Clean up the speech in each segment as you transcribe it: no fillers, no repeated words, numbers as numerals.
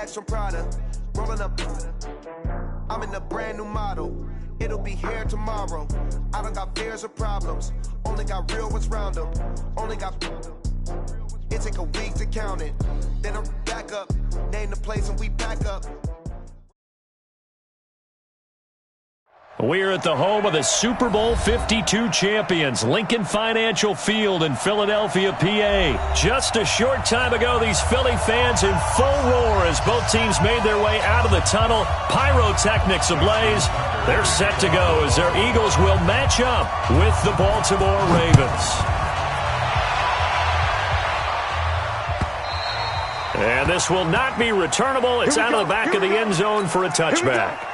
bags from Prada, rolling up. I'm in a brand new model. It'll be here tomorrow. I don't got fears or problems. Only got real ones round them. Only got. It take a week to count it. Then I'm back up. Name the place and we back up. We're at the home of the Super Bowl 52 champions, Lincoln Financial Field in Philadelphia, PA. Just a short time ago, these Philly fans in full roar as both teams made their way out of the tunnel. Pyrotechnics ablaze. They're set to go as their Eagles will match up with the Baltimore Ravens. And this will not be returnable. It's out of the back of the end zone for a touchback.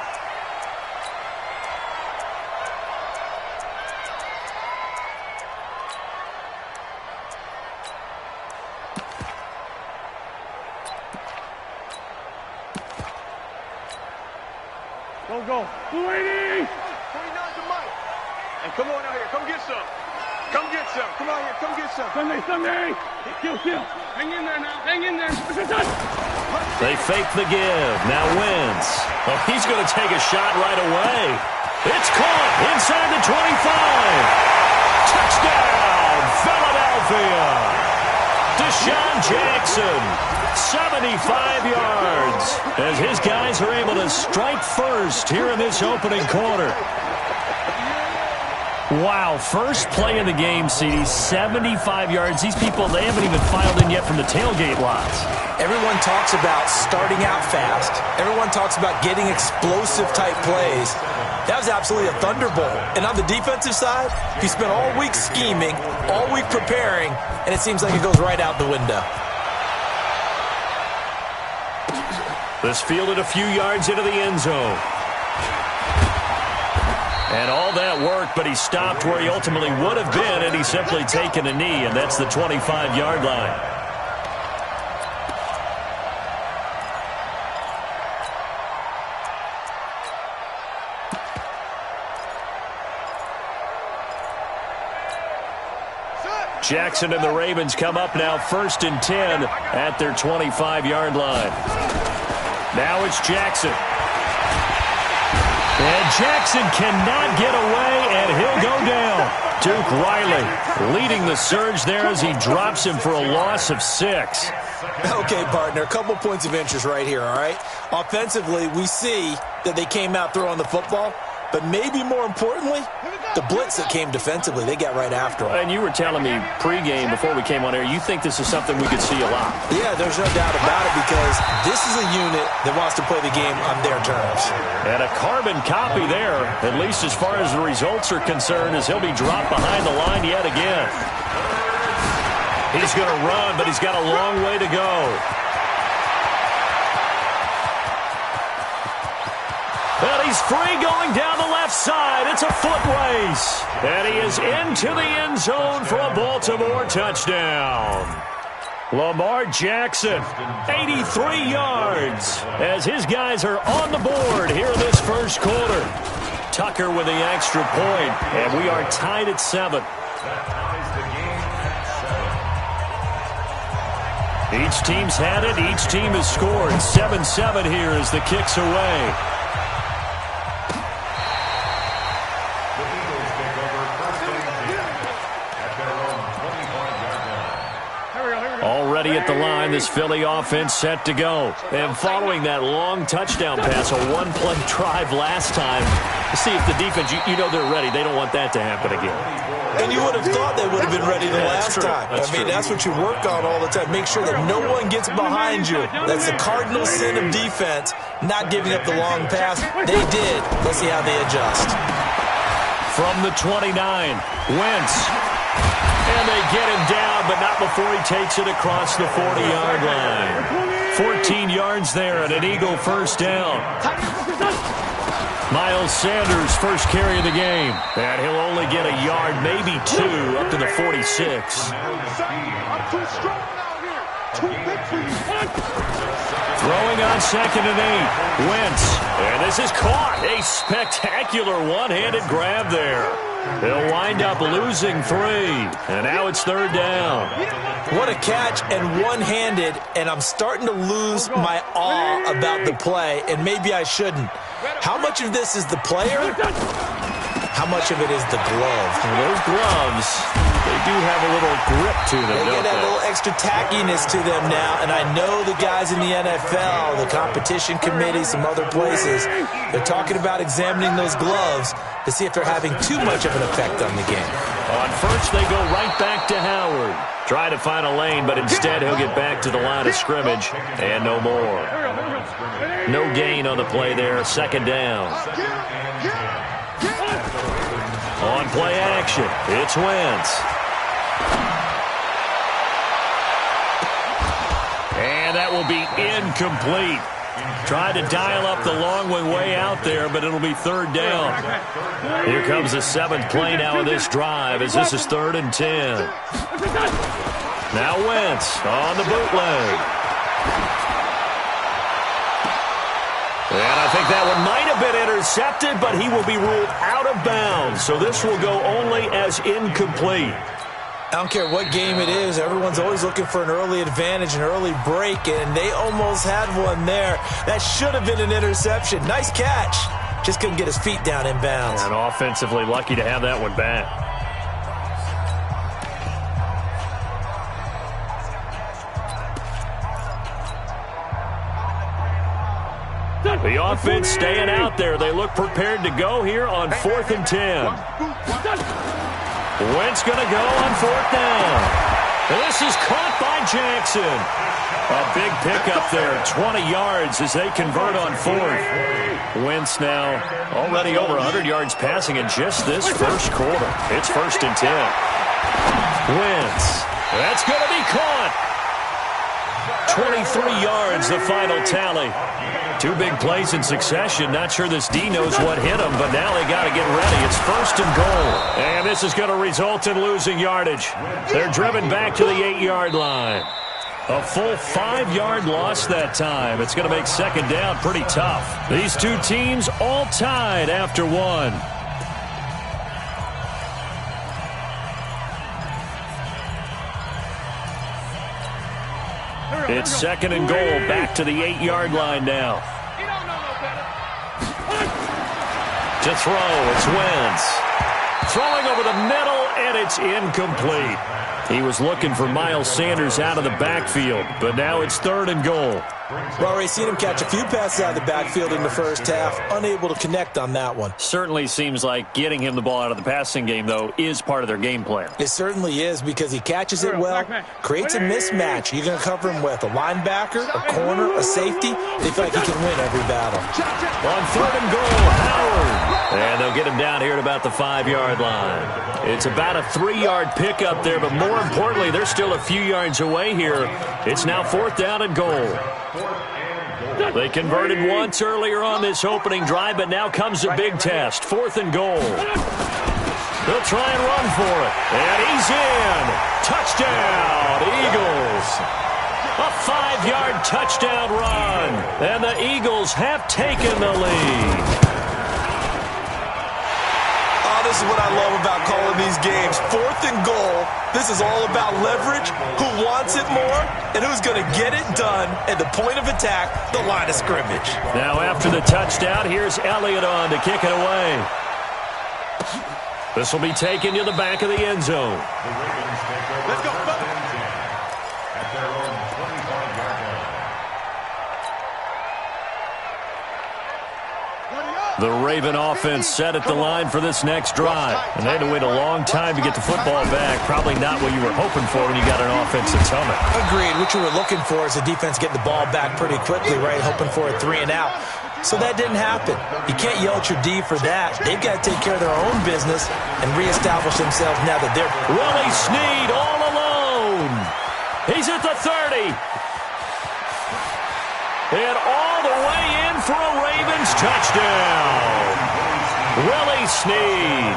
Go. 280! 29 to Mike. And come on out here. Come get some. Come get some. Come out here. Come get some. Sunday. Kill. Hang in there now. Hang in there. They fake the give. Now Wentz. Oh, he's going to take a shot right away. It's caught inside the 25. Touchdown, Philadelphia. Deshaun Jackson. 75 yards as his guys are able to strike first here in this opening quarter. Wow, first play of the game, CD, 75 yards. These people, they haven't even filed in yet from the tailgate lots. Everyone talks about starting out fast. Everyone talks about getting explosive-type plays. That was absolutely a thunderbolt. And on the defensive side, he spent all week scheming, all week preparing, and it seems like it goes right out the window. This fielded a few yards into the end zone. And all that work, but he stopped where he ultimately would have been, and he's simply taken a knee, and that's the 25-yard line. Jackson and the Ravens come up now 1st and 10 at their 25-yard line. Now it's Jackson. And Jackson cannot get away, and he'll go down. Duke Riley leading the surge there as he drops him for a loss of 6. Okay, partner, a couple points of interest right here, all right? Offensively, we see that they came out throwing the football, but maybe more importantly, the blitz that came defensively, they got right after him. And you were telling me pregame before we came on air, you think this is something we could see a lot. Yeah, there's no doubt about it because this is a unit that wants to play the game on their terms. And a carbon copy there, at least as far as the results are concerned, as he'll be dropped behind the line yet again. He's going to run, but he's got a long way to go. But he's free going down the left side. It's a foot race. And he is into the end zone for a Baltimore touchdown. Lamar Jackson, 83 yards, as his guys are on the board here in this first quarter. Tucker with the extra point, and we are tied at 7. Each team's had it. Each team has scored. 7-7 here as the kick's away. Already at the line, this Philly offense set to go. And following that long touchdown pass, a one-play drive last time, to see if the defense, you know they're ready. They don't want that to happen again. And you would have thought they would have been ready the last time. That's what you work on all the time. Make sure that no one gets behind you. That's the cardinal sin of defense, not giving up the long pass. They did. Let's see how they adjust. From the 29, Wentz. And they get him down, but not before he takes it across the 40-yard line. 14 yards there and an Eagle first down. Miles Sanders first carry of the game. And he'll only get a yard, maybe 2, up to the 46. Throwing on 2nd and 8. Wentz. And this is caught. A spectacular one-handed grab there. They'll wind up losing 3. And now it's 3rd down. What a catch, and one-handed, and I'm starting to lose my awe about the play, and maybe I shouldn't. How much of this is the player? How much of it is the glove? Well, those gloves, they do have a little grip to them, They don't get a little extra tackiness to them now, and I know the guys in the NFL, the competition committee, some other places, they're talking about examining those gloves to see if they're having too much of an effect on the game. On first, they go right back to Howard. Try to find a lane, but instead he'll get back to the line of scrimmage, and no more. No gain on the play there, 2nd down. On play action, it's Wentz. And that will be incomplete. Tried to dial up the long way out there, but it'll be 3rd down. Here comes the 7th play now of this drive as this is 3rd and 10. Now Wentz on the bootleg. And I think that one might have been intercepted, but he will be ruled out of bounds. So this will go only as incomplete. I don't care what game it is. Everyone's always looking for an early advantage, an early break, and they almost had one there. That should have been an interception. Nice catch. Just couldn't get his feet down in bounds. And offensively lucky to have that one back. The offense staying out there. They look prepared to go here on 4th and 10. Wentz going to go on 4th down. This is caught by Jackson. A big pickup there, 20 yards as they convert on 4th. Wentz now already over 100 yards passing in just this first quarter. It's 1st and 10. Wentz. That's going to be caught. 23 yards, the final tally. 2 big plays in succession. Not sure this D knows what hit him, but now they got to get ready. It's 1st and goal. And this is going to result in losing yardage. They're driven back to the 8-yard line. A full 5-yard loss that time. It's going to make 2nd down pretty tough. These 2 teams all tied after 1. It's 2nd and goal, back to the 8-yard line now. To throw, it's Wentz. Throwing over the middle, and it's incomplete. He was looking for Miles Sanders out of the backfield, but now it's 3rd and goal. Well, already seen him catch a few passes out of the backfield in the first half. Unable to connect on that one. Certainly seems like getting him the ball out of the passing game, though, is part of their game plan. It certainly is because he catches it well, creates a mismatch. You're going to cover him with a linebacker, a corner, a safety. They feel like he can win every battle. On 3rd and goal, Howard. And they'll get him down here at about the 5-yard line. It's about a 3-yard pickup there, but more importantly, they're still a few yards away here. It's now 4th down and goal. They converted once earlier on this opening drive, but now comes a big test. 4th and goal. They'll try and run for it. And he's in. Touchdown, Eagles. A 5-yard touchdown run. And the Eagles have taken the lead. This is what I love about calling these games. 4th and goal. This is all about leverage, who wants it more, and who's going to get it done at the point of attack, the line of scrimmage. Now after the touchdown, here's Elliott on to kick it away. This will be taken to the back of the end zone. Let's go. The Raven offense set at the line for this next drive. And they had to wait a long time to get the football back. Probably not what you were hoping for when you got an offensive tumble. Agreed. What you were looking for is the defense getting the ball back pretty quickly, right? Hoping for a 3 and out. So that didn't happen. You can't yell at your D for that. They've got to take care of their own business and reestablish themselves now that they're... Willie Snead all alone. He's at the 30. And all the way in for a Ravens touchdown. Willie Snead,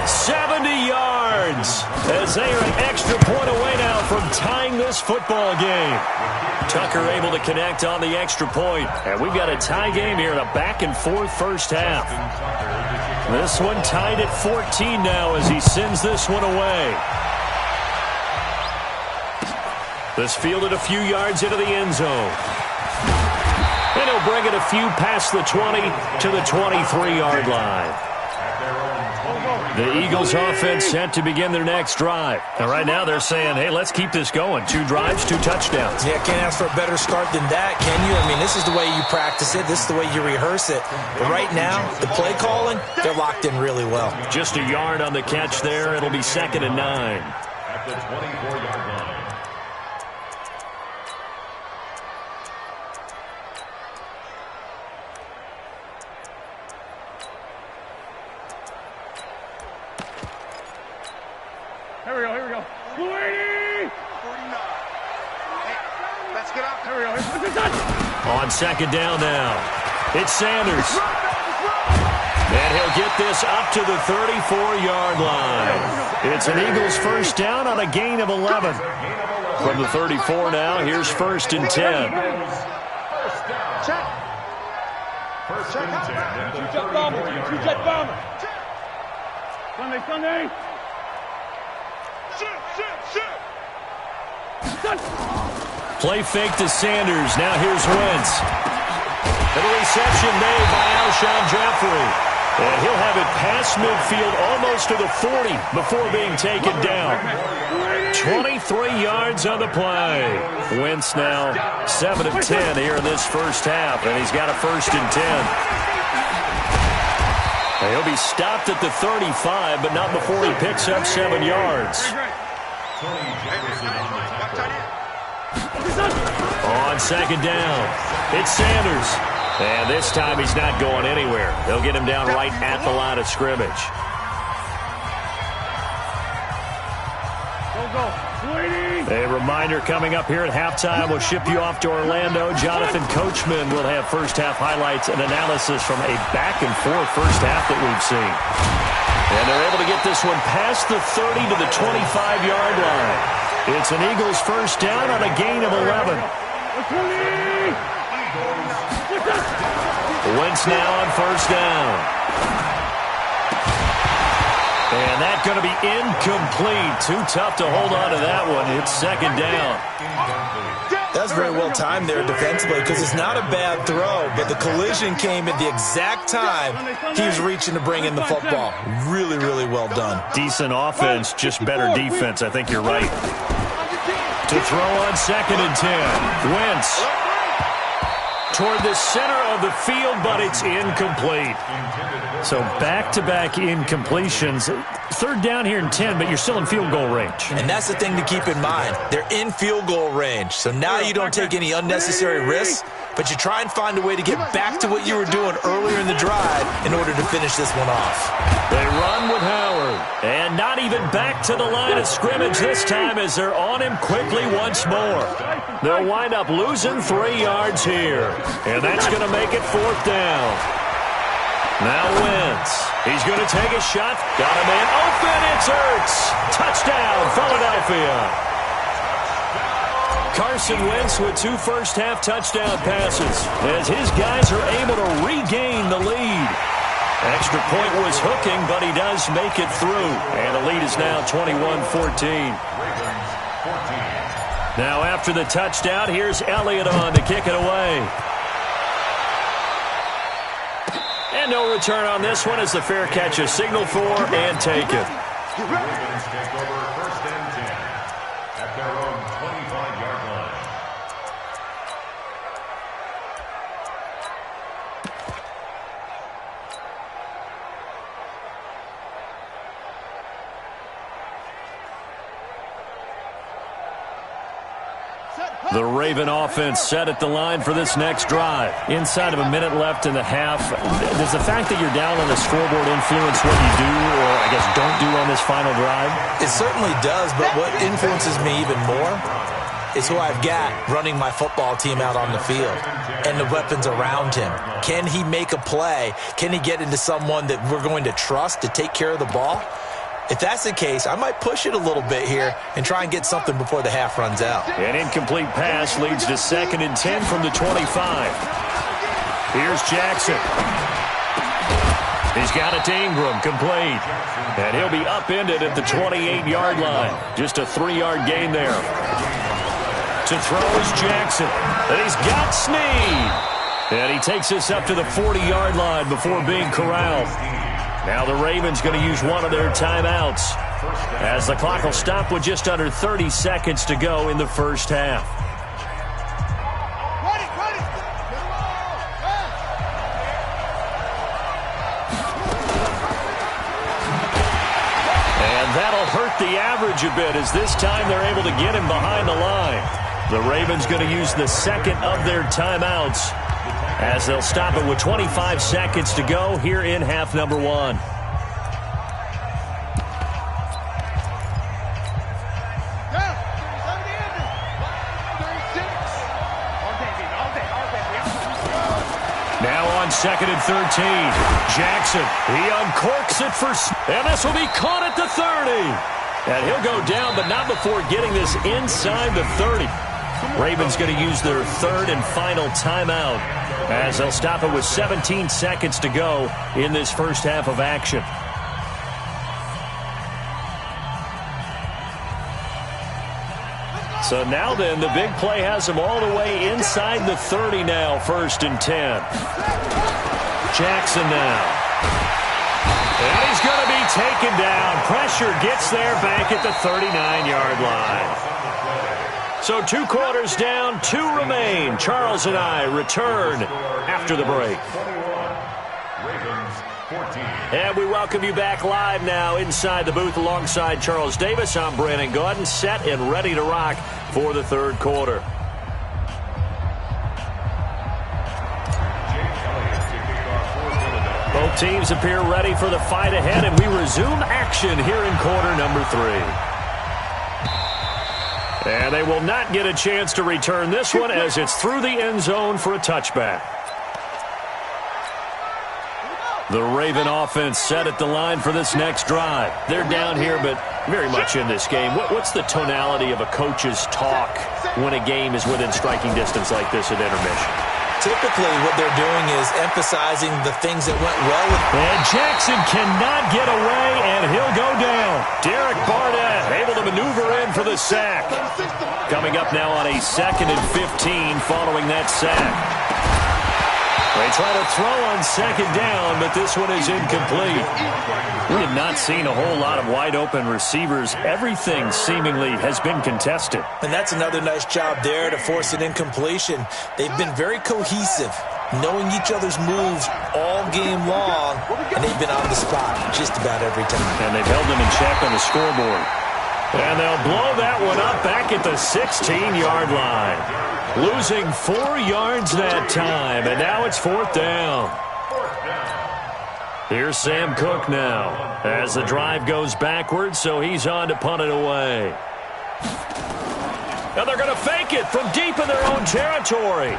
70 yards, as they are an extra point away now from tying this football game. Tucker able to connect on the extra point. And we've got a tie game here in a back-and-forth first half. This one tied at 14 now as he sends this one away. This fielded a few yards into the end zone. And he'll bring it a few past the 20 to the 23-yard line. The Eagles offense set to begin their next drive. And right now they're saying, hey, let's keep this going. 2 drives, 2 touchdowns. Yeah, can't ask for a better start than that, can you? I mean, this is the way you practice it. This is the way you rehearse it. But right now, the play calling, they're locked in really well. Just a yard on the catch there. It'll be 2nd and 9. At the 24-yard line. Here we go. 280! 49. Hey, let's get up. Here we go. On 2nd down now. It's Sanders. And he'll get this up to the 34-yard line. It's an Eagles first down on a gain of 11. From the 34 now, here's 1st and 10. Check. First and 10. Two-jet bomber. Sunday. Play fake to Sanders. Now here's Wentz. And a reception made by Alshon Jeffrey. And he'll have it past midfield almost to the 40 before being taken down. 23 yards on the play. Wentz now 7 of 10 here in this first half. And he's got a 1st and 10. He'll be stopped at the 35, but not before he picks up 7 yards. On 2nd down, it's Sanders. And this time he's not going anywhere. They'll get him down right at the line of scrimmage. A reminder coming up here at halftime. We'll ship you off to Orlando. Jonathan Coachman will have first half highlights and analysis from a back-and-forth first half that we've seen. And they're able to get this one past the 30 to the 25-yard line. It's an Eagles first down on a gain of 11. Wentz now on first down. And that's going to be incomplete. Too tough to hold on to that one. It's 2nd down. That's very well timed there defensively because it's not a bad throw, but the collision came at the exact time he was reaching to bring in the football. Really, really well done. Decent offense, just better defense. I think you're right. To throw on 2nd and 10. Wentz toward the center of the field, but it's incomplete. So back-to-back incompletions. 3rd down here and 10, but you're still in field goal range. And that's the thing to keep in mind. They're in field goal range. So now you don't take any unnecessary risks, but you try and find a way to get back to what you were doing earlier in the drive in order to finish this one off. They run with Howard. And not even back to the line of scrimmage this time as they're on him quickly once more. They'll wind up losing 3 yards here. And that's going to make it 4th down. Now Wentz. He's going to take a shot. Got a man open. It's Ertz. Touchdown, Philadelphia. Carson Wentz with 2 first-half touchdown passes as his guys are able to regain the lead. Extra point was hooking, but he does make it through. And the lead is now 21-14. Now after the touchdown, here's Elliott on to kick it away. And no return on this one as the fair catch is signaled for and taken. Ravens take over 1st and 10 at their own 25-yard line. The Raven offense set at the line for this next drive. Inside of a minute left in the half. Does the fact that you're down on the scoreboard influence what you do or, I guess, don't do on this final drive? It certainly does, but what influences me even more is who I've got running my football team out on the field and the weapons around him. Can he make a play? Can he get into someone that we're going to trust to take care of the ball? If that's the case, I might push it a little bit here and try and get something before the half runs out. An incomplete pass leads to 2nd and 10 from the 25. Here's Jackson. He's got it to Ingram, complete. And he'll be upended at the 28-yard line. Just a 3-yard gain there. To throw is Jackson. And he's got Snead. And he takes this up to the 40-yard line before being corralled. Now the Ravens going to use one of their timeouts, as the clock will stop with just under 30 seconds to go in the first half. And that'll hurt the average a bit, as this time they're able to get him behind the line. The Ravens going to use the second of their timeouts, as they'll stop it with 25 seconds to go here in half number one. Now on 2nd and 13. Jackson, he uncorks it and this will be caught at the 30. And he'll go down, but not before getting this inside the 30. Ravens going to use their third and final timeout, as they'll stop it with 17 seconds to go in this first half of action. So now then, the big play has them all the way inside the 30 now, 1st and 10. Jackson now. And he's going to be taken down. Pressure gets there back at the 39-yard line. So 2 quarters down, 2 remain. Charles and I return after the break. And we welcome you back live now inside the booth alongside Charles Davis. I'm Brandon Gaudin, set and ready to rock for the third quarter. Both teams appear ready for the fight ahead, and we resume action here in quarter number 3. And they will not get a chance to return this one, as it's through the end zone for a touchback. The Raven offense set at the line for this next drive. They're down here, but very much in this game. What's the tonality of a coach's talk when a game is within striking distance like this at intermission? Typically, what they're doing is emphasizing the things that went well with. And Jackson cannot get away, and he'll go down. Derek Barnett able to maneuver in for the sack. Coming up now on a 2nd and 15 following that sack. They try to throw on 2nd down, but this one is incomplete. We have not seen a whole lot of wide-open receivers. Everything seemingly has been contested. And that's another nice job there to force an incompletion. They've been very cohesive, knowing each other's moves all game long, and they've been on the spot just about every time. And they've held them in check on the scoreboard. And they'll blow that one up back at the 16-yard line. Losing 4 yards that time, and now it's 4th down. Here's Sam Cook now, as the drive goes backwards, so he's on to punt it away. Now they're going to fake it from deep in their own territory.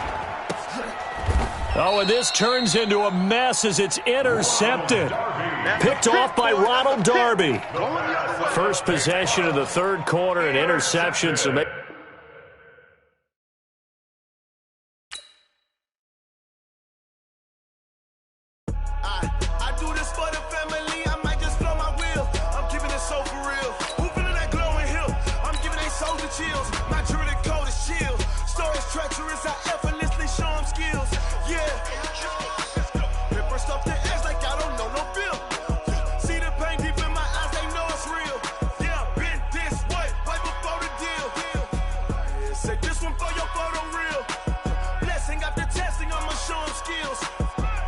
Oh, and this turns into a mess as it's intercepted. Picked off by Ronald Darby. First possession of the third quarter, an interception. So I do this for the family. I might just blow my wheel. I'm keeping it so for real. Who feeling that glowing hill? I'm giving they souls the chills. My jewelry code is chill. Stories treacherous. I effortlessly show them skills. Yeah. Paper stuff the edge like I don't know no feel. See the pain deep in my eyes, they know it's real. Yeah, been this way, right before the deal. Say this one for your photo real. Blessing after testing, I'ma show them skills.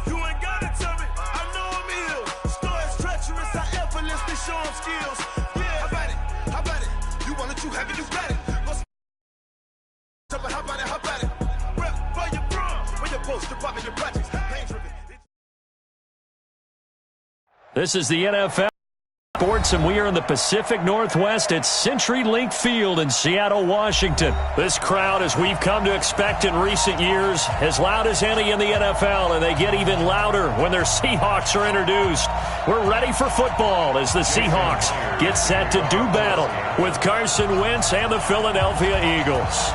You ain't gotta tell me, I know I'm ill. Stories treacherous, I effortlessly show them skills. Yeah, how about it? How about it? You want it, you have it, you got it. How about it? How about it? Rep for your bro, for your poster, pop your projects. This is the NFL Sports, and we are in the Pacific Northwest at CenturyLink Field in Seattle, Washington. This crowd, as we've come to expect in recent years, as loud as any in the NFL, and they get even louder when their Seahawks are introduced. We're ready for football as the Seahawks get set to do battle with Carson Wentz and the Philadelphia Eagles.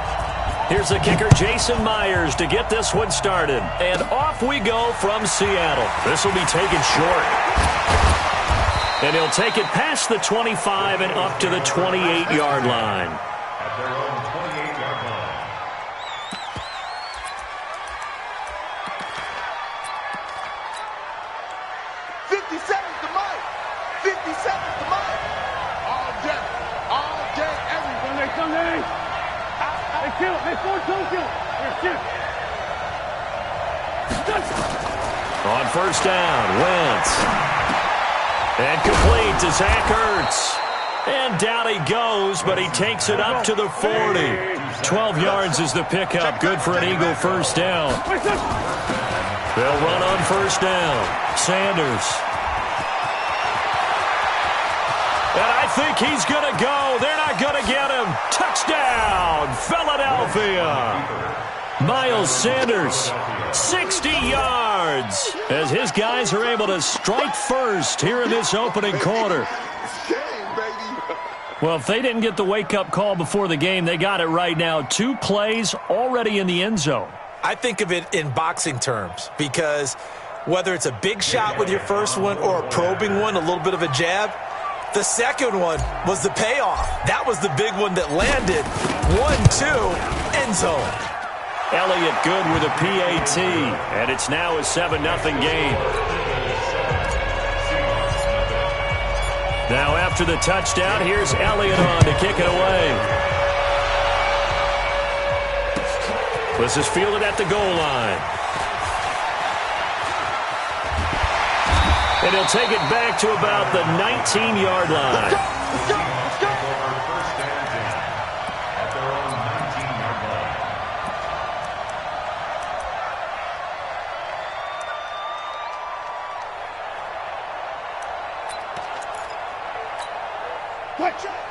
Here's the kicker, Jason Myers, to get this one started. And off we go from Seattle. This will be taken short. And he'll take it past the 25 and up to the 28-yard line. At their own 28-yard line. On first down, Wentz. And complete to Zach Ertz. And down he goes, but he takes it up to the 40. 12 yards is the pickup. Good for an Eagle first down. They'll run on first down. Sanders. And I think he's going to go. They're not going to get him. Touchdown, Philadelphia. Miles Sanders, 60 yards, as his guys are able to strike first here in this opening quarter. Well, if they didn't get the wake-up call before the game, they got it right now. 2 plays already in the end zone. I think of it in boxing terms, because whether it's a big shot with your first one or a probing one, a little bit of a jab, the second one was the payoff. That was the big one that landed. 1-2, end zone. Elliott good with a PAT, and it's now a 7-0 game. Now after the touchdown, here's Elliott on to kick it away. This is fielded at the goal line. And he'll take it back to about the 19-yard line.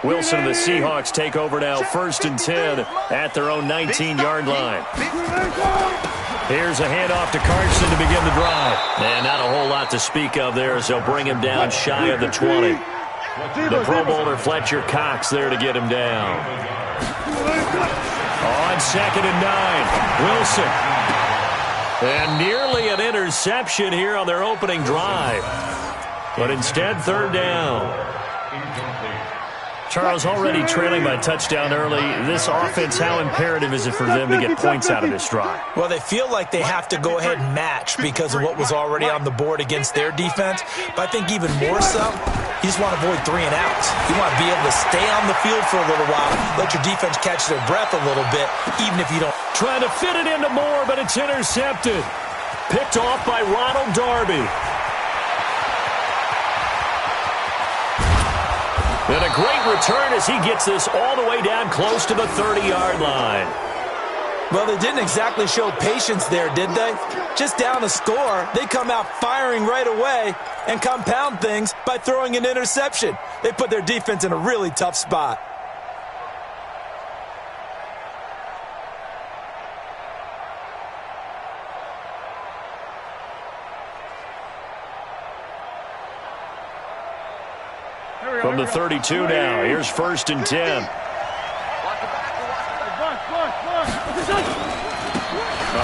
Wilson and the Seahawks take over now, 1st and 10 at their own 19-yard line. Here's a handoff to Carson to begin the drive. And not a whole lot to speak of there as they'll bring him down shy of the 20. The Pro Bowler Fletcher Cox there to get him down. On 2nd and 9, Wilson. And nearly an interception here on their opening drive. But instead, 3rd down. Charles, already trailing by touchdown early. This offense, how imperative is it for them to get points out of this drive? Well, they feel like they have to go ahead and match because of what was already on the board against their defense. But I think even more so, you just want to avoid 3 and outs. You want to be able to stay on the field for a little while, let your defense catch their breath a little bit, even if you don't. Trying to fit it into Moore, but it's intercepted. Picked off by Ronald Darby. And a great return as he gets this all the way down close to the 30-yard line. Well, they didn't exactly show patience there, did they? Just down a score, they come out firing right away and compound things by throwing an interception. They put their defense in a really tough spot. From the 32 now, here's 1st and 10.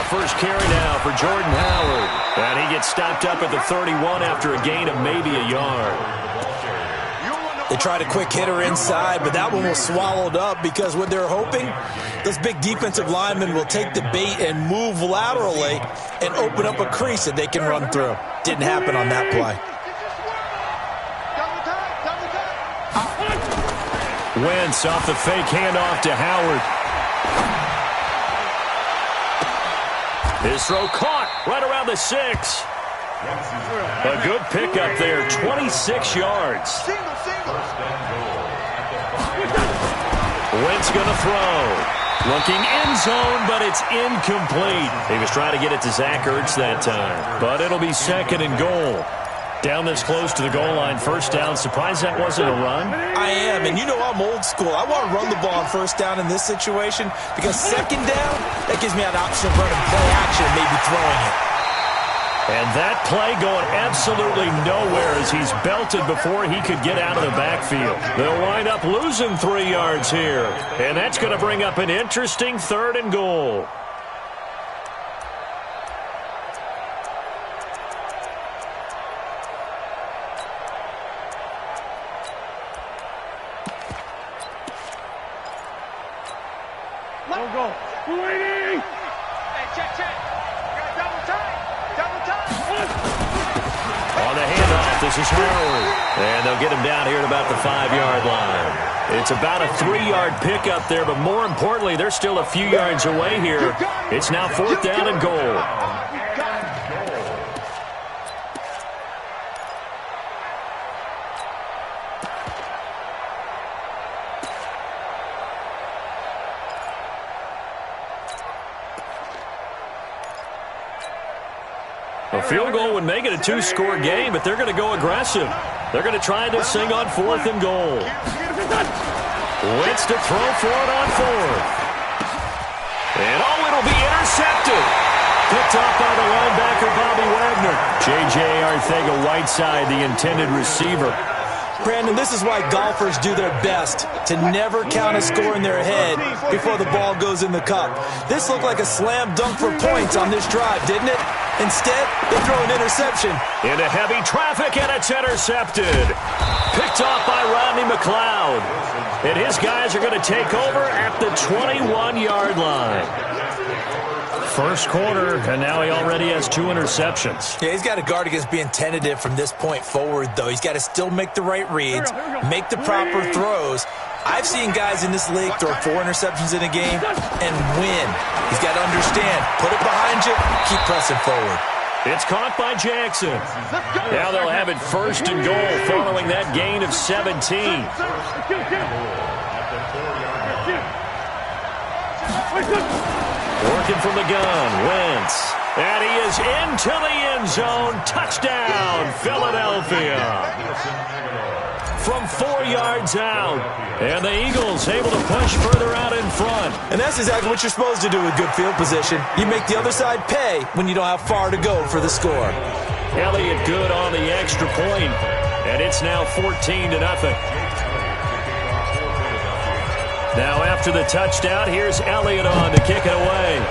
First carry now for Jordan Howard. And he gets stopped up at the 31 after a gain of maybe a yard. They tried a quick hitter inside, but that one was swallowed up because what they're hoping, those big defensive linemen will take the bait and move laterally and open up a crease that they can run through. Didn't happen on that play. Wentz off the fake handoff to Howard. His throw caught right around the 6. A good pickup there, 26 yards. Wentz going to throw. Looking end zone, but it's incomplete. He was trying to get it to Zach Ertz that time, but it'll be 2nd and goal. Down this close to the goal line, 1st down. Surprised that wasn't a run? I am, and you know I'm old school. I want to run the ball on 1st down in this situation because 2nd down, that gives me an option of running play action and maybe throwing it. And that play going absolutely nowhere as he's belted before he could get out of the backfield. They'll wind up losing 3 yards here. And that's going to bring up an interesting 3rd and goal. Go. Waiting. Hey, check. Got double time. On the handoff, this is Howard. And they'll get him down here at about the 5-yard line. It's about a 3-yard pickup there, but more importantly, they're still a few yards away here. It's now 4th down and goal. A field goal would make it a 2-score game, but they're going to go aggressive. They're going to try this thing on 4th and goal. Wentz to throw for it on 4th. And it'll be intercepted. Picked off by the linebacker, Bobby Wagner. J.J. Arcega-Whiteside, the intended receiver. Brandon, this is why golfers do their best to never count a score in their head before the ball goes in the cup. This looked like a slam dunk for points on this drive, didn't it? Instead, they throw an interception. Into heavy traffic, and it's intercepted. Picked off by Rodney McLeod. And his guys are going to take over at the 21-yard line. First quarter, and now he already has 2 interceptions. Yeah, he's got to guard against being tentative from this point forward, though. He's got to still make the right reads, make the proper throws. I've seen guys in this league throw 4 interceptions in a game and win. He's got to understand, put it behind you, keep pressing forward. It's caught by Jackson. Now they'll have it 1st and goal following that gain of 17. Working from the gun, Wentz. And he is into the end zone. Touchdown, Philadelphia. From 4 yards out. And the Eagles able to push further out in front. And that's exactly what you're supposed to do with good field position. You make the other side pay when you don't have far to go for the score. Elliott good on the extra point. And it's now 14-0. Now after the touchdown, here's Elliott on to kick it away.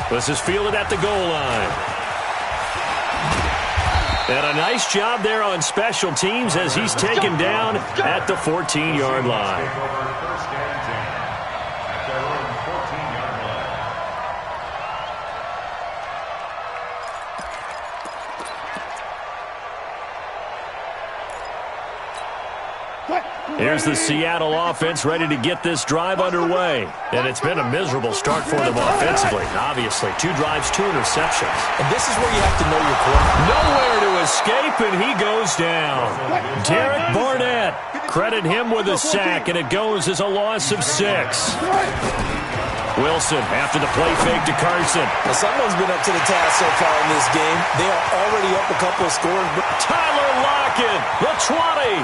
This is fielded at the goal line. And a nice job there on special teams as he's taken down at the 14-yard line. Here's the Seattle offense ready to get this drive underway. And it's been a miserable start for them offensively. Obviously, 2 drives, 2 interceptions. And this is where you have to know your quarterback. Nowhere to escape, and he goes down. Derek Barnett, credit him with a sack, and it goes as a loss of 6. Wilson after the play fake to Carson. Well, someone's been up to the task so far in this game. They are already up a couple of scores. Tyler Lockett, the 20.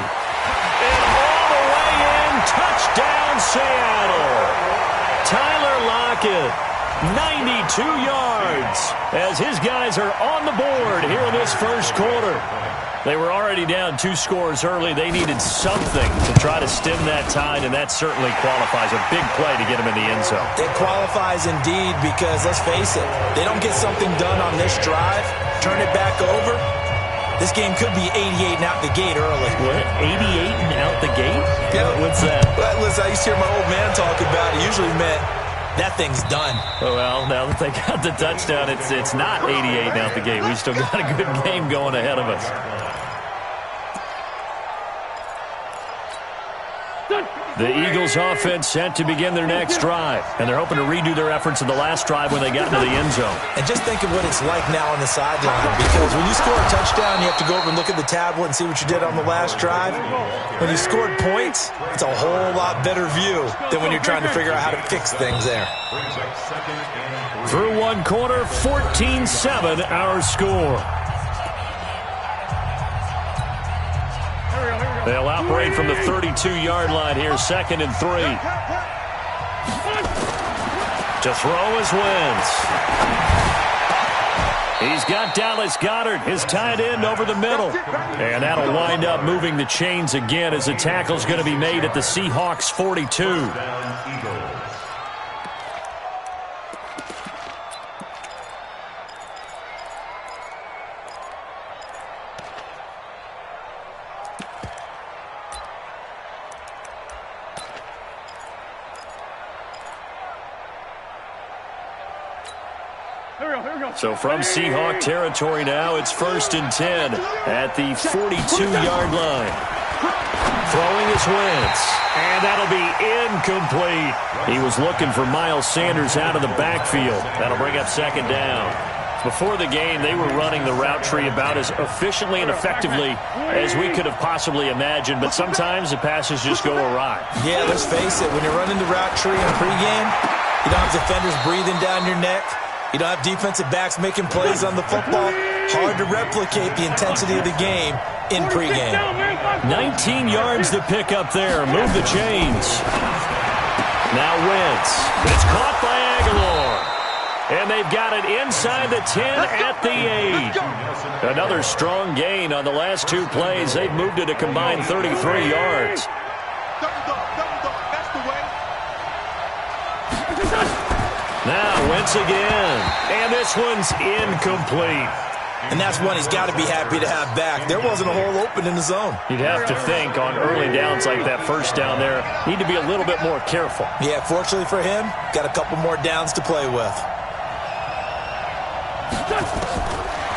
And all the way in, touchdown Seattle. Tyler Lockett, 92 yards as his guys are on the board here in this first quarter. They were already down 2 scores early. They needed something to try to stem that tide, and that certainly qualifies. A big play to get them in the end zone. It qualifies indeed because, let's face it, they don't get something done on this drive, turn it back over, this game could be 88 and out the gate early. What? 88 and out the gate? Yeah. What's that? Well, listen, I used to hear my old man talk about it. Usually meant that thing's done. Well, now that they got the touchdown, it's not 88 and out the gate. We still got a good game going ahead of us. The Eagles offense set to begin their next drive, and they're hoping to redo their efforts in the last drive when they got into the end zone. And just think of what it's like now on the sideline, because when you score a touchdown, you have to go over and look at the tablet and see what you did on the last drive. When you scored points, it's a whole lot better view than when you're trying to figure out how to fix things there. Through 1 quarter, 14-7 our score. They'll operate from the 32-yard line here, 2nd and 3. To throw is Wentz. He's got Dallas Goedert, his tight end, over the middle. And that'll wind up moving the chains again as the tackle's going to be made at the Seahawks 42. So from Seahawk territory now, it's 1st and 10 at the 42-yard line. Throwing is Wentz, and that'll be incomplete. He was looking for Miles Sanders out of the backfield. That'll bring up 2nd down. Before the game, they were running the route tree about as efficiently and effectively as we could have possibly imagined, but sometimes the passes just go awry. Yeah, let's face it, when you're running the route tree in pregame, you don't have defenders breathing down your neck. You don't have defensive backs making plays on the football. Hard to replicate the intensity of the game in pregame. 19 yards to pick up there. Move the chains. Now Wentz. It's caught by Aguilar. And they've got it inside the 10 at the 8. Another strong gain on the last 2 plays. They've moved it a combined 33 yards. Now Wentz again. And this one's incomplete. And that's one he's got to be happy to have back. There wasn't a hole open in the zone. You'd have to think on early downs like that, first down there, need to be a little bit more careful. Yeah, fortunately for him, got a couple more downs to play with.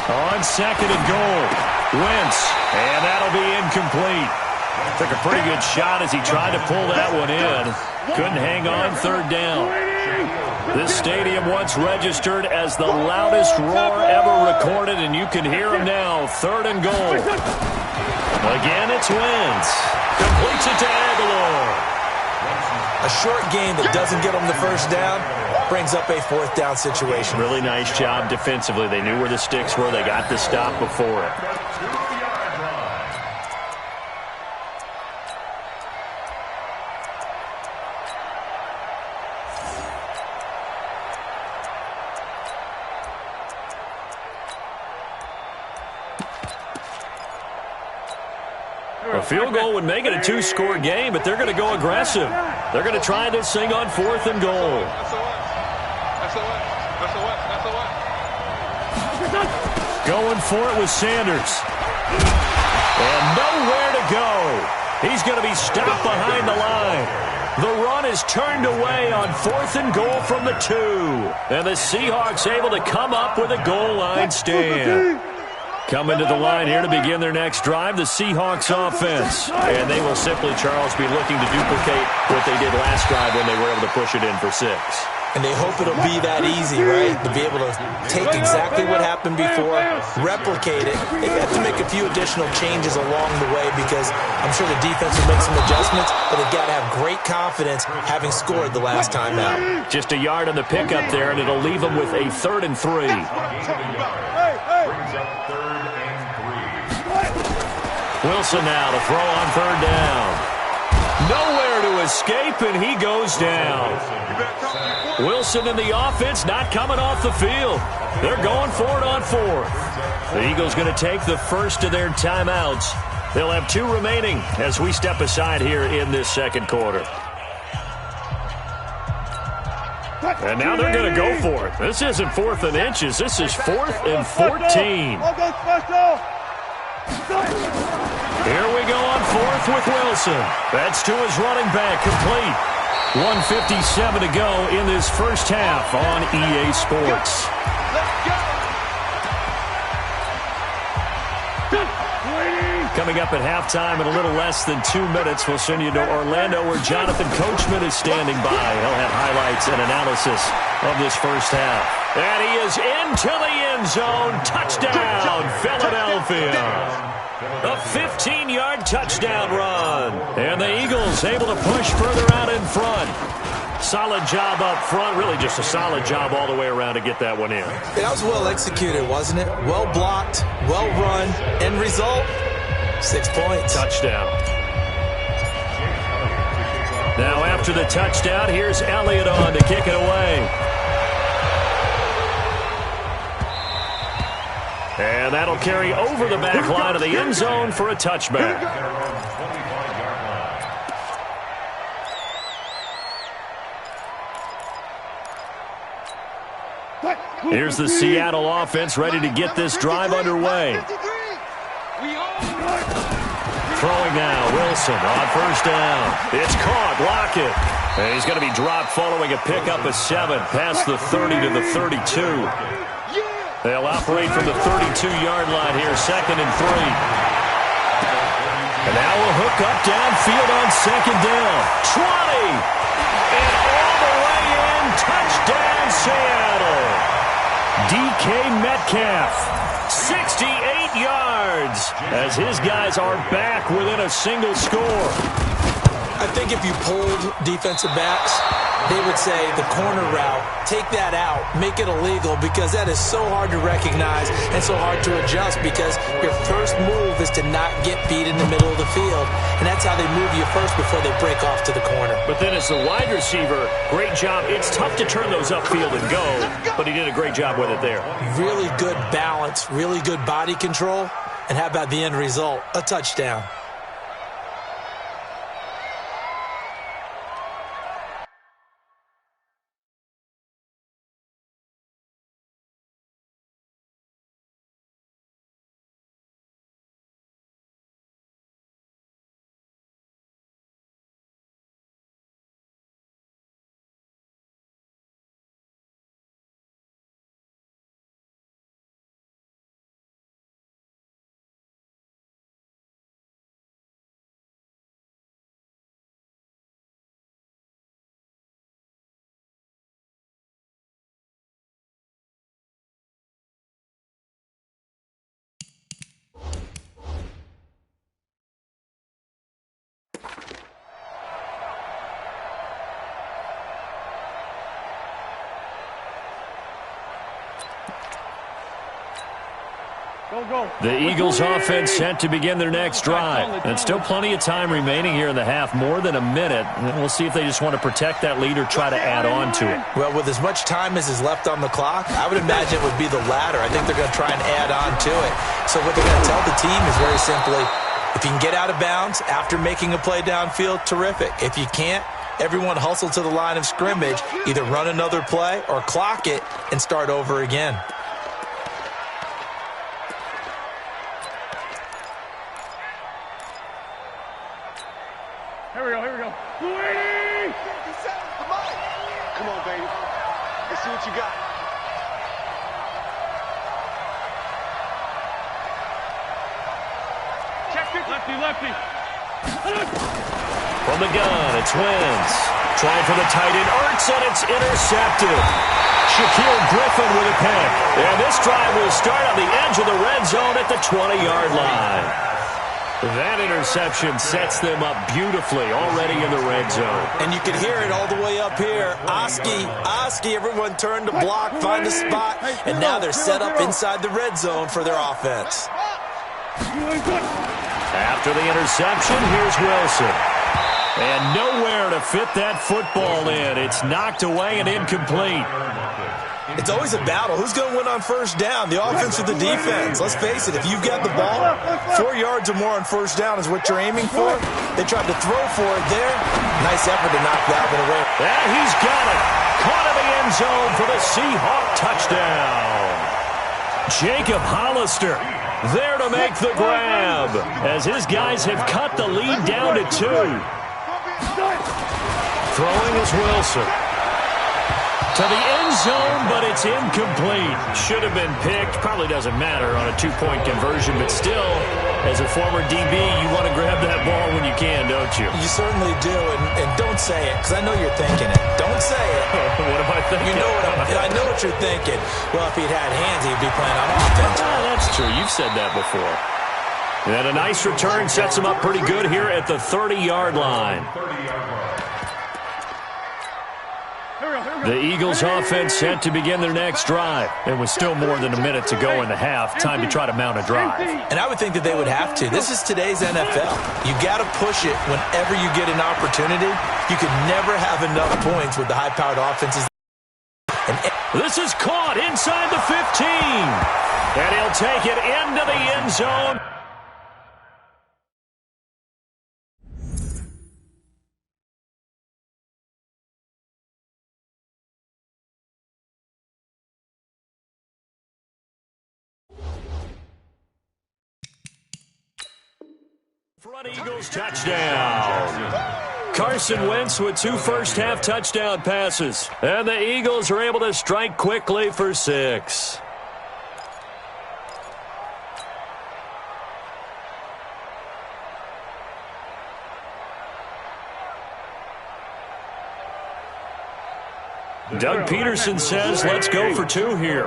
On 2nd and goal, Wentz, and that'll be incomplete. Took a pretty good shot as he tried to pull that one in. Couldn't hang on 3rd down. This stadium once registered as the loudest roar ever recorded, and you can hear him now. 3rd and goal. Again, it's Wentz. Completes it to Aguilar. A short gain that doesn't get him the 1st down brings up a 4th down situation. Really nice job defensively. They knew where the sticks were. They got the stop before it. A field goal would make it a 2-score game, but they're going to go aggressive. They're going to try this thing on 4th and goal. Going for it with Sanders. And nowhere to go. He's going to be stopped behind the line. The run is turned away on 4th and goal from the 2. And the Seahawks able to come up with a goal line stand. Coming to the line here to begin their next drive, the Seahawks offense. And they will simply, Charles, be looking to duplicate what they did last drive when they were able to push it in for 6. And they hope it'll be that easy, right? To be able to take exactly what happened before, replicate it. They have to make a few additional changes along the way because I'm sure the defense will make some adjustments, but they've got to have great confidence having scored the last time out. Just a yard on the pickup there, and it'll leave them with a 3rd and 3. Wilson now to throw on 3rd down. Nowhere to escape, and he goes down. Wilson and the offense not coming off the field. They're going for it on 4th. The Eagles going to take the first of their timeouts. They'll have 2 remaining as we step aside here in this 2nd quarter. And now they're going to go for it. This isn't 4th and inches. This is 4th and 14. Here we go on 4th with Wilson. That's to his running back, complete. 1:57 to go in this first half on EA Sports. Coming up at halftime in a little less than 2 minutes, we'll send you to Orlando where Jonathan Coachman is standing by. He'll have highlights and analysis of this first half. And he is into the end zone. Touchdown, Philadelphia. A 15-yard touchdown run. And the Eagles able to push further out in front. Solid job up front. Really just a solid job all the way around to get that one in. That was well executed, wasn't it? Well blocked, well run. End result, 6 points. Touchdown. Now after the touchdown, here's Elliott on to kick it away. And that'll carry over the back line of the end zone for a touchback. Here's the Seattle offense ready to get this drive underway. Throwing now, Wilson on first down. It's caught, Lockett. And he's going to be dropped following a pickup of 7 past the 30 to the 32. They'll operate from the 32-yard line here, 2nd and 3. And now a hook up downfield on 2nd down. 20! And all the way in, touchdown Seattle. DK Metcalf, 68 yards, as his guys are back within a single score. I think if you polled defensive backs, they would say the corner route, take that out, make it illegal, because that is so hard to recognize and so hard to adjust, because your first move is to not get beat in the middle of the field, and that's how they move you first before they break off to the corner. But then as the wide receiver, great job. It's tough to turn those upfield and go, but he did a great job with it there. Really good balance, really good body control, and how about the end result? A touchdown. The Eagles offense set to begin their next drive. And still plenty of time remaining here in the half, more than a minute. And we'll see if they just want to protect that lead or try to add on to it. Well, with as much time as is left on the clock, I would imagine it would be the latter. I think they're going to try and add on to it. So what they're going to tell the team is very simply, if you can get out of bounds after making a play downfield, terrific. If you can't, everyone hustle to the line of scrimmage, either run another play or clock it and start over again. Here we go. Come on, baby. Let's see what you got. Check it. Lefty. From the gun, it's Wentz. Trying for the tight end, Ertz, and it's intercepted. Shaquille Griffin with a pick. And this drive will start on the edge of the red zone at the 20-yard line. That interception sets them up beautifully already in the red zone. And you can hear it all the way up here. Oski, everyone turned to block, find a spot, and now they're set up inside the red zone for their offense. After the interception, here's Wilson. And nowhere to fit that football in. It's knocked away and incomplete. It's always a battle. Who's going to win on first down, the offense or the defense? Let's face it, if you've got the ball, 4 yards or more on first down is what you're aiming for. They tried to throw for it there. Nice effort to knock that one away. And he's got it. Caught in the end zone for the Seahawk touchdown. Jacob Hollister there to make the grab as his guys have cut the lead down to 2. Throwing is Wilson. To the end zone, but it's incomplete. Should have been picked. Probably doesn't matter on a 2-point conversion, but still, as a former DB, you want to grab that ball when you can, don't you? You certainly do, and don't say it, because I know you're thinking it. Don't say it. What am I thinking? You know I know what you're thinking. Well, if he'd had hands, he'd be playing on offense. That's true. You've said that before. And a nice return sets him up pretty good here at the 30-yard line. The Eagles offense set to begin their next drive. And with still more than a minute to go in the half, time to try to mount a drive. And I would think that they would have to. This is today's NFL. You got to push it whenever you get an opportunity. You could never have enough points with the high-powered offenses. This is caught inside the 15. And he'll take it into the end zone. Front Eagles touchdown. Carson Wentz with 2 first-half touchdown passes. And the Eagles are able to strike quickly for 6. Doug Peterson says, let's go for 2 here.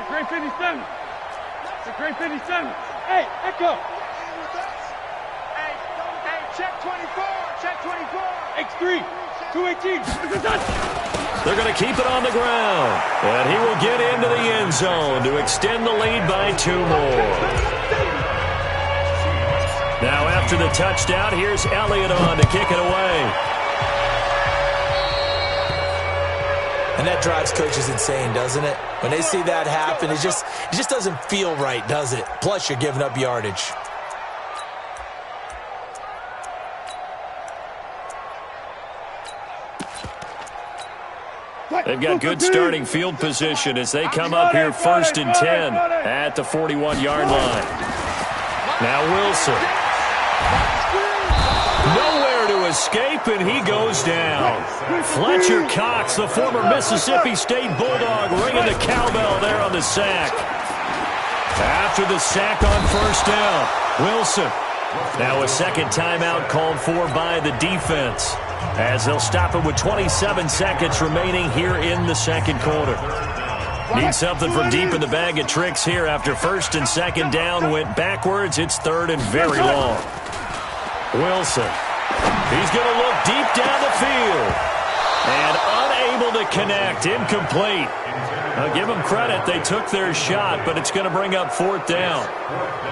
Great 57. Great 57. Hey, Echo. Hey, check 24. Check 24. X3. 218. They're going to keep it on the ground. And he will get into the end zone to extend the lead by 2 more. Now after the touchdown, here's Elliott on to kick it away. And that drives coaches insane, doesn't it? When they see that happen, it just doesn't feel right, does it? Plus, you're giving up yardage. They've got good starting field position as they come up here 1st and 10 at the 41-yard line. Now Wilson. Nowhere to escape, and he goes down. Fletcher Cox, the former Mississippi State Bulldog, ringing the cowbell there on the sack. After the sack on 1st down, Wilson. Now a second timeout called for by the defense, as they'll stop it with 27 seconds remaining here in the second quarter. Need something from deep in the bag of tricks here after 1st and 2nd down went backwards. It's 3rd and very long. Wilson. He's going to look deep down the field. And unable to connect. Incomplete. I'll give them credit. They took their shot, but it's going to bring up 4th down.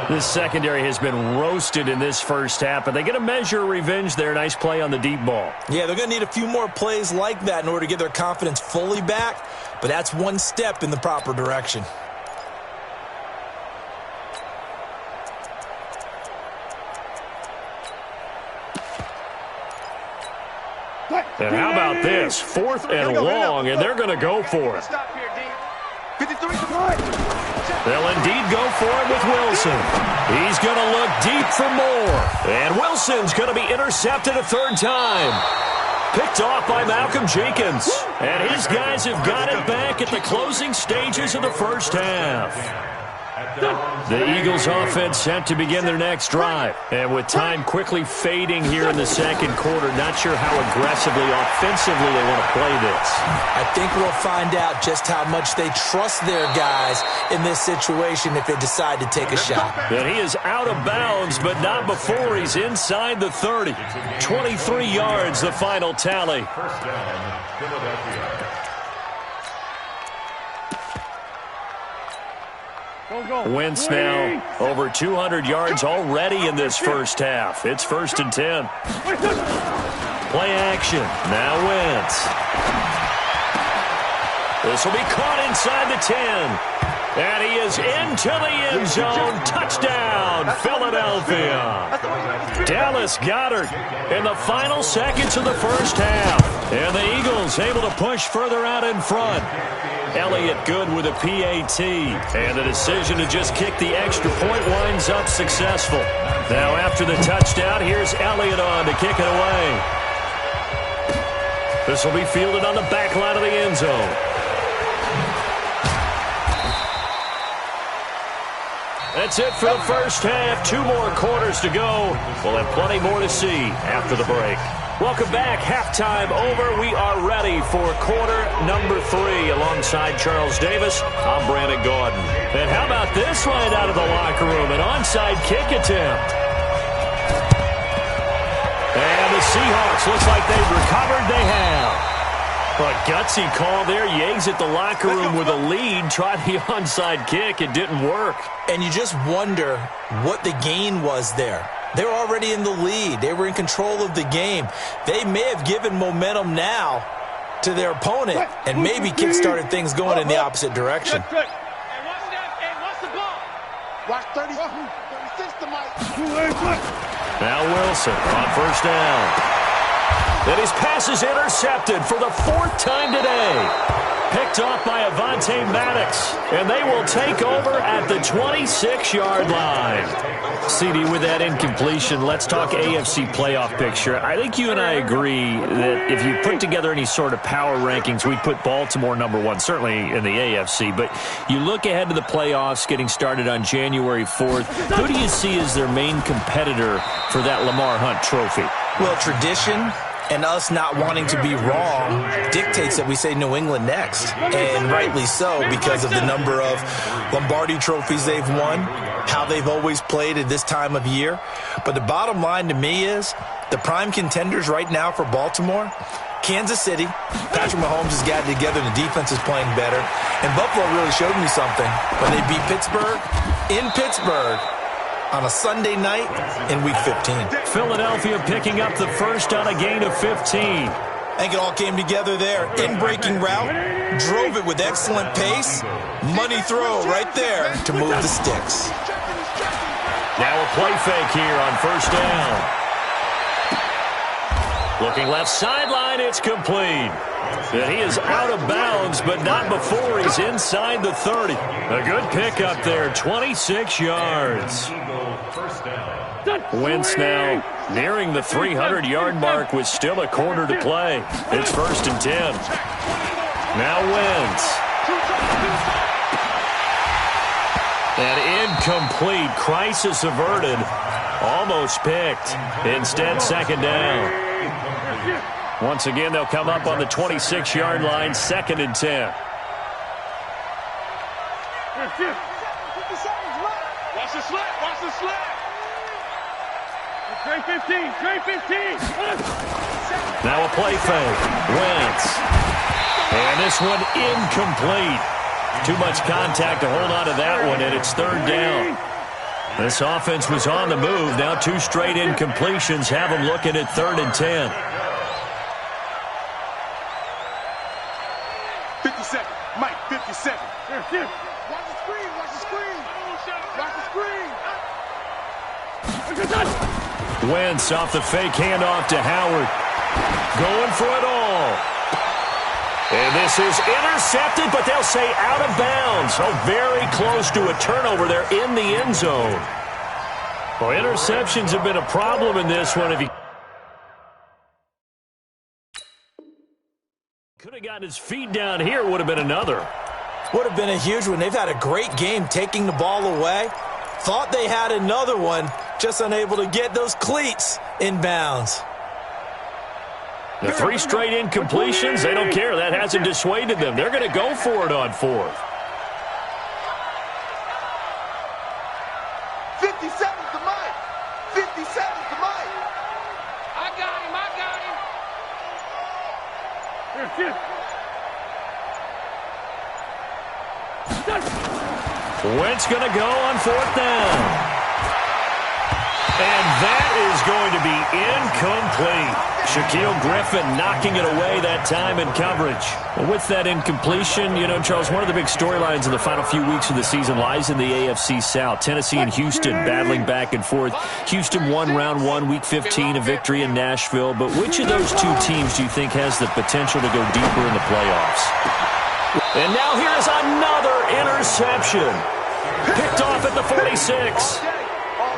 This secondary has been roasted in this first half, but they get a measure of revenge there. Nice play on the deep ball. Yeah, they're going to need a few more plays like that in order to get their confidence fully back, but that's one step in the proper direction. And how about this? 4th and long, and they're going to go for it. They'll indeed go for it with Wilson. He's going to look deep for more. And Wilson's going to be intercepted a 3rd time. Picked off by Malcolm Jenkins. And his guys have got it back at the closing stages of the first half. The Eagles offense set to begin their next drive. And with time quickly fading here in the second quarter, not sure how aggressively, offensively they want to play this. I think we'll find out just how much they trust their guys in this situation if they decide to take a shot. And he is out of bounds, but not before he's inside the 30. 23 yards, the final tally. First down, Philadelphia. Wentz now over 200 yards already in this first half. It's 1st and 10. Play action. Now Wentz. This will be caught inside the 10. And he is into the end zone. Touchdown, Philadelphia. Dallas Goedert in the final seconds of the first half. And the Eagles able to push further out in front. Elliott good with a PAT. And the decision to just kick the extra point winds up successful. Now after the touchdown, here's Elliott on to kick it away. This will be fielded on the back line of the end zone. That's it for the first half. 2 more quarters to go. We'll have plenty more to see after the break. Welcome back. Halftime over. We are ready for quarter number 3. Alongside Charles Davis, I'm Brandon Gordon. And how about this right out of the locker room? An onside kick attempt. And the Seahawks, looks like they've recovered. They have. But gutsy call there. Yates at the locker room with a lead. Tried the onside kick. It didn't work. And you just wonder what the gain was there. They were already in the lead. They were in control of the game. They may have given momentum now, to their opponent and maybe kick-started things going in the opposite direction. Hey, watch the ball. Watch 36 to Mike. Now Wilson on first down. And his pass is intercepted for the 4th time today. Picked off by Avonte Maddox. And they will take over at the 26-yard line. CD, with that incompletion, let's talk AFC playoff picture. I think you and I agree that if you put together any sort of power rankings, we'd put Baltimore #1, certainly in the AFC. But you look ahead to the playoffs getting started on January 4th. Who do you see as their main competitor for that Lamar Hunt trophy? Well, tradition and us not wanting to be wrong dictates that we say New England next. And rightly so, because of the number of Lombardi trophies they've won, how they've always played at this time of year. But the bottom line to me is the prime contenders right now for Baltimore, Kansas City. Patrick Mahomes has gotten together. The defense is playing better. And Buffalo really showed me something when they beat Pittsburgh in Pittsburgh on a Sunday night in Week 15. Philadelphia picking up the first on a gain of 15. I think it all came together there. In-breaking route, drove it with excellent pace. Money throw right there to move the sticks. Now a play fake here on first down. Looking left sideline, it's complete. And he is out of bounds, but not before he's inside the 30. A good pickup there, 26 yards. Wentz now nearing the 300-yard mark with still a quarter to play. It's 1st and 10. Now Wentz. And incomplete. Crisis averted. Almost picked. Instead, 2nd down. Once again, they'll come up on the 26-yard line, 2nd and 10. Watch the slap. Watch the slap. Trey 15. Trey 15. Now a play fake. Wentz. And this one incomplete. Too much contact to hold on to that one, and it's 3rd down. This offense was on the move. Now 2 straight incompletions have them looking at 3rd and 10. 57. Mike, 57. Watch the screen. Watch the screen. Watch the screen. Wentz off the fake handoff to Howard. Going for it all. And this is intercepted, but they'll say out of bounds. So very close to a turnover there in the end zone. Well, interceptions have been a problem in this one. If he could have gotten his feet down here, would have been another. Would have been a huge one. They've had a great game taking the ball away. Thought they had another one, just unable to get those cleats in bounds. The 3 straight incompletions, they don't care. That hasn't dissuaded them. They're going to go for it on 4th. 57 to Mike. 57 to Mike. I got him. Wentz going to go on 4th down. And that is going to be incomplete. Shaquille Griffin knocking it away that time in coverage. Well, with that incompletion, you know, Charles, one of the big storylines in the final few weeks of the season lies in the AFC South. Tennessee and Houston battling back and forth. Houston won round 1, week 15, a victory in Nashville. But which of those 2 teams do you think has the potential to go deeper in the playoffs? And now here's another interception. Picked off at the 46.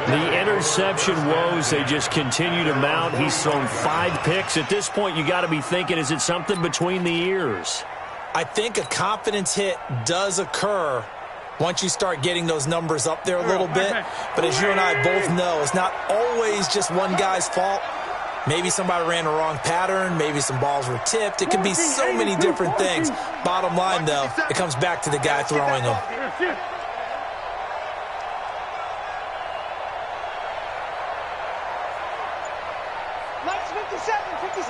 The interception woes, they just continue to mount. He's thrown 5 picks. At this point, you got to be thinking, is it something between the ears? I think a confidence hit does occur once you start getting those numbers up there a little bit. But as you and I both know, it's not always just one guy's fault. Maybe somebody ran the wrong pattern. Maybe some balls were tipped. It could be so many different things. Bottom line, though, it comes back to the guy throwing them.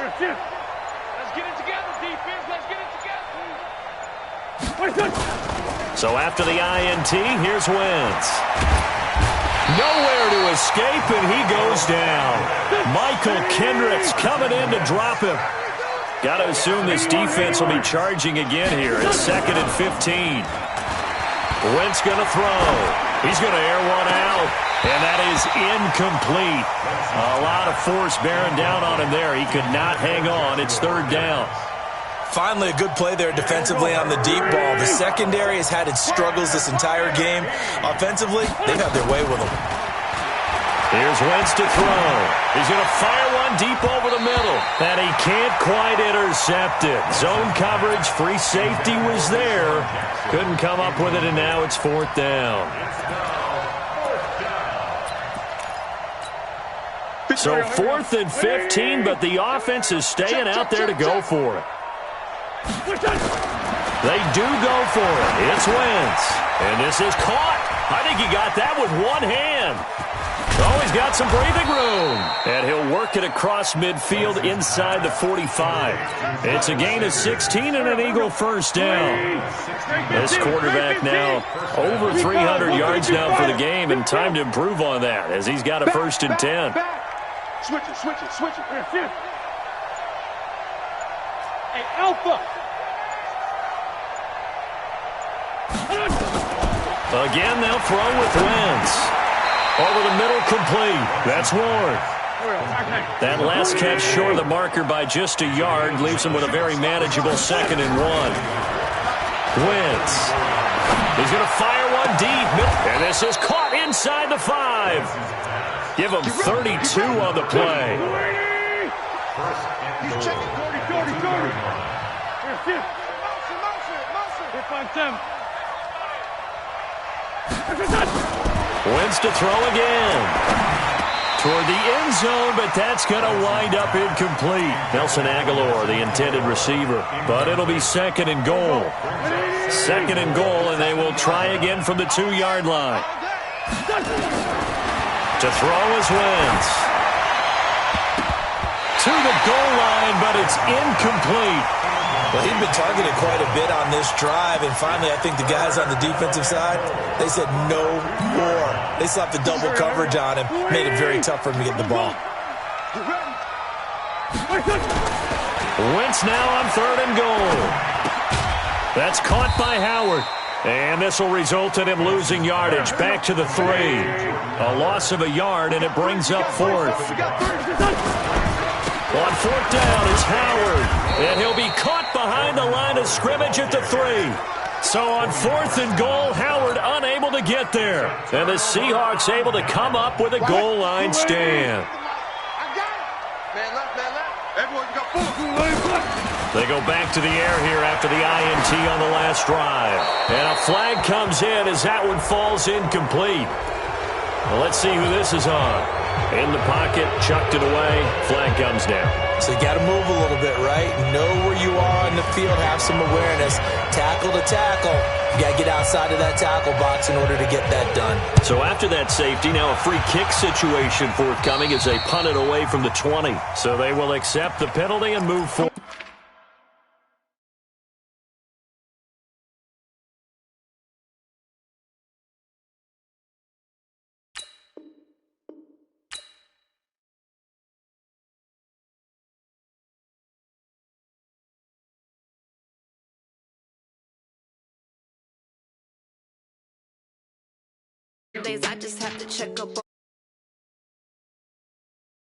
Let's get it together, defense. Let's get it together. So after the INT, here's Wentz. Nowhere to escape, and he goes down. Michael Kendricks coming in to drop him. Got to assume this defense will be charging again here. It's 2nd and 15. Wentz going to throw. He's going to air one out, and that is incomplete. A lot of force bearing down on him there. He could not hang on. It's 3rd down. Finally, a good play there defensively on the deep ball. The secondary has had its struggles this entire game. Offensively, they've had their way with them. Here's Wentz to throw. He's going to fire one deep over the middle, and he can't quite intercept it. Zone coverage, free safety was there. Couldn't come up with it, and now it's 4th down. So 4th and 15, but the offense is staying out there to go for it. They do go for it. It's Wentz. And this is caught. I think he got that with one hand. Oh, he's got some breathing room. And he'll work it across midfield inside the 45. It's a gain of 16 and an Eagle first down. This quarterback now over 300 yards now for the game, and time to improve on that as he's got a 1st and 10. Switch it. Hey, Alpha. Again, they'll throw with Wentz. Over the middle, complete. That's Ward. That last catch short of the marker by just a yard leaves him with a very manageable 2nd and 1. Wentz. He's going to fire one deep. And this is caught inside the 5. Give him 32 on the play. He's checking. 30. Hit by 7. Wentz to throw again. Toward the end zone, but that's going to wind up incomplete. Nelson Aguilar, the intended receiver. But it'll be 2nd and goal. 2nd and goal, and they will try again from the 2-yard line. To throw is Wentz. To the goal line, but it's incomplete. Well, he'd been targeted quite a bit on this drive, and finally I think the guys on the defensive side, they said no more. They slapped the double coverage on him, made it very tough for him to get the ball. Wentz now on 3rd and goal. That's caught by Howard. And this will result in him losing yardage back to the 3. A loss of a yard, and it brings up 4th. On 4th down, it's Howard. And he'll be caught behind the line of scrimmage at the 3. So on 4th and goal, Howard unable to get there. And the Seahawks able to come up with a goal line stand. Man left. Everyone got 4. They go back to the air here after the INT on the last drive. And a flag comes in as that one falls incomplete. Well, let's see who this is on. In the pocket, chucked it away, flag comes down. So you got to move a little bit, right? Know where you are on the field, have some awareness. Tackle to tackle. You got to get outside of that tackle box in order to get that done. So after that safety, now a free kick situation forthcoming as they punt it away from the 20. So they will accept the penalty and move forward. Days I just have to check up.